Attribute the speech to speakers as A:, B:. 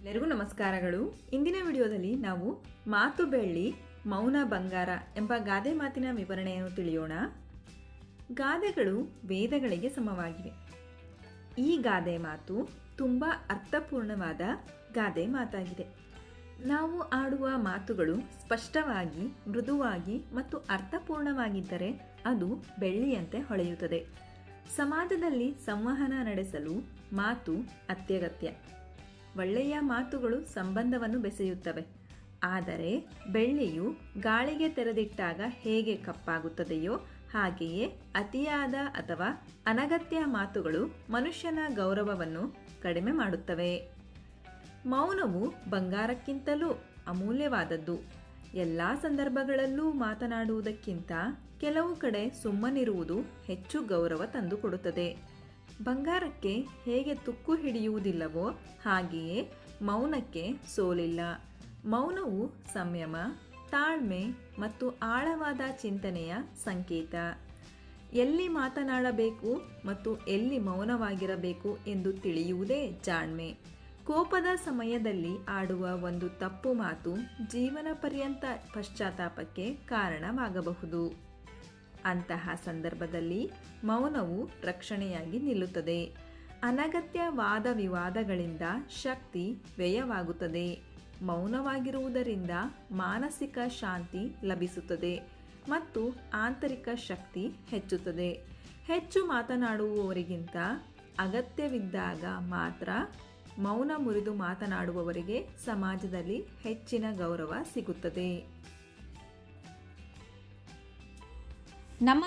A: ಎಲ್ಲರಿಗೂ ನಮಸ್ಕಾರಗಳು. ಇಂದಿನ ವಿಡಿಯೋದಲ್ಲಿ ನಾವು ಮಾತು ಬೆಳ್ಳಿ ಮೌನ ಬಂಗಾರ ಎಂಬ ಗಾದೆ ಮಾತಿನ ವಿವರಣೆಯನ್ನು ತಿಳಿಯೋಣ. ಗಾದೆಗಳು ವೇದಗಳಿಗೆ ಸಮವಾಗಿವೆ. ಈ ಗಾದೆ ಮಾತು ತುಂಬಾ ಅರ್ಥಪೂರ್ಣವಾದ ಗಾದೆ ಮಾತಾಗಿದೆ. ನಾವು ಆಡುವ ಮಾತುಗಳು ಸ್ಪಷ್ಟವಾಗಿ, ಮೃದುವಾಗಿ ಮತ್ತು ಅರ್ಥಪೂರ್ಣವಾಗಿದ್ದರೆ ಅದು ಬೆಳ್ಳಿಯಂತೆ ಹೊಳೆಯುತ್ತದೆ. ಸಮಾಜದಲ್ಲಿ ಸಂವಹನ ನಡೆಸಲು ಮಾತು ಅತ್ಯಗತ್ಯ. ಒಳ್ಳೆಯ ಮಾತುಗಳು ಸಂಬಂಧವನ್ನು ಬೆಸೆಯುತ್ತವೆ. ಆದರೆ ಬೆಳ್ಳಿಯು ಗಾಳಿಗೆ ತೆರೆದಿಟ್ಟಾಗ ಹೇಗೆ ಕಪ್ಪಾಗುತ್ತದೆಯೋ ಹಾಗೆಯೇ ಅತಿಯಾದ ಅಥವಾ ಅನಗತ್ಯ ಮಾತುಗಳು ಮನುಷ್ಯನ ಗೌರವವನ್ನು ಕಡಿಮೆ ಮಾಡುತ್ತವೆ. ಮೌನವು ಬಂಗಾರಕ್ಕಿಂತಲೂ ಅಮೂಲ್ಯವಾದದ್ದು. ಎಲ್ಲ ಸಂದರ್ಭಗಳಲ್ಲೂ ಮಾತನಾಡುವುದಕ್ಕಿಂತ ಕೆಲವು ಕಡೆ ಸುಮ್ಮನಿರುವುದು ಹೆಚ್ಚು ಗೌರವ ತಂದುಕೊಡುತ್ತದೆ. ಬಂಗಾರಕ್ಕೆ ಹೇಗೆ ತುಕ್ಕು ಹಿಡಿಯುವುದಿಲ್ಲವೋ ಹಾಗೆಯೇ ಮೌನಕ್ಕೆ ಸೋಲಿಲ್ಲ. ಮೌನವು ಸಂಯಮ, ತಾಳ್ಮೆ ಮತ್ತು ಆಳವಾದ ಚಿಂತನೆಯ ಸಂಕೇತ. ಎಲ್ಲಿ ಮಾತನಾಡಬೇಕು ಮತ್ತು ಎಲ್ಲಿ ಮೌನವಾಗಿರಬೇಕು ಎಂದು ತಿಳಿಯುವುದೇ ಜಾಣ್ಮೆ. ಕೋಪದ ಸಮಯದಲ್ಲಿ ಆಡುವ ಒಂದು ತಪ್ಪು ಮಾತು ಜೀವನ ಪರ್ಯಂತ ಪಶ್ಚಾತ್ತಾಪಕ್ಕೆ ಕಾರಣವಾಗಬಹುದು. ಅಂತಹ ಸಂದರ್ಭದಲ್ಲಿ ಮೌನವು ರಕ್ಷಣೆಯಾಗಿ ನಿಲ್ಲುತ್ತದೆ. ಅನಗತ್ಯ ವಾದ ವಿವಾದಗಳಿಂದ ಶಕ್ತಿ ವ್ಯಯವಾಗುತ್ತದೆ. ಮೌನವಾಗಿರುವುದರಿಂದ ಮಾನಸಿಕ ಶಾಂತಿ ಲಭಿಸುತ್ತದೆ ಮತ್ತು ಆಂತರಿಕ ಶಕ್ತಿ ಹೆಚ್ಚುತ್ತದೆ. ಹೆಚ್ಚು ಮಾತನಾಡುವವರಿಗಿಂತ ಅಗತ್ಯವಿದ್ದಾಗ ಮಾತ್ರ ಮೌನ ಮುರಿದು ಮಾತನಾಡುವವರಿಗೆ ಸಮಾಜದಲ್ಲಿ ಹೆಚ್ಚಿನ ಗೌರವ ಸಿಗುತ್ತದೆ.
B: ನಮ್ಮ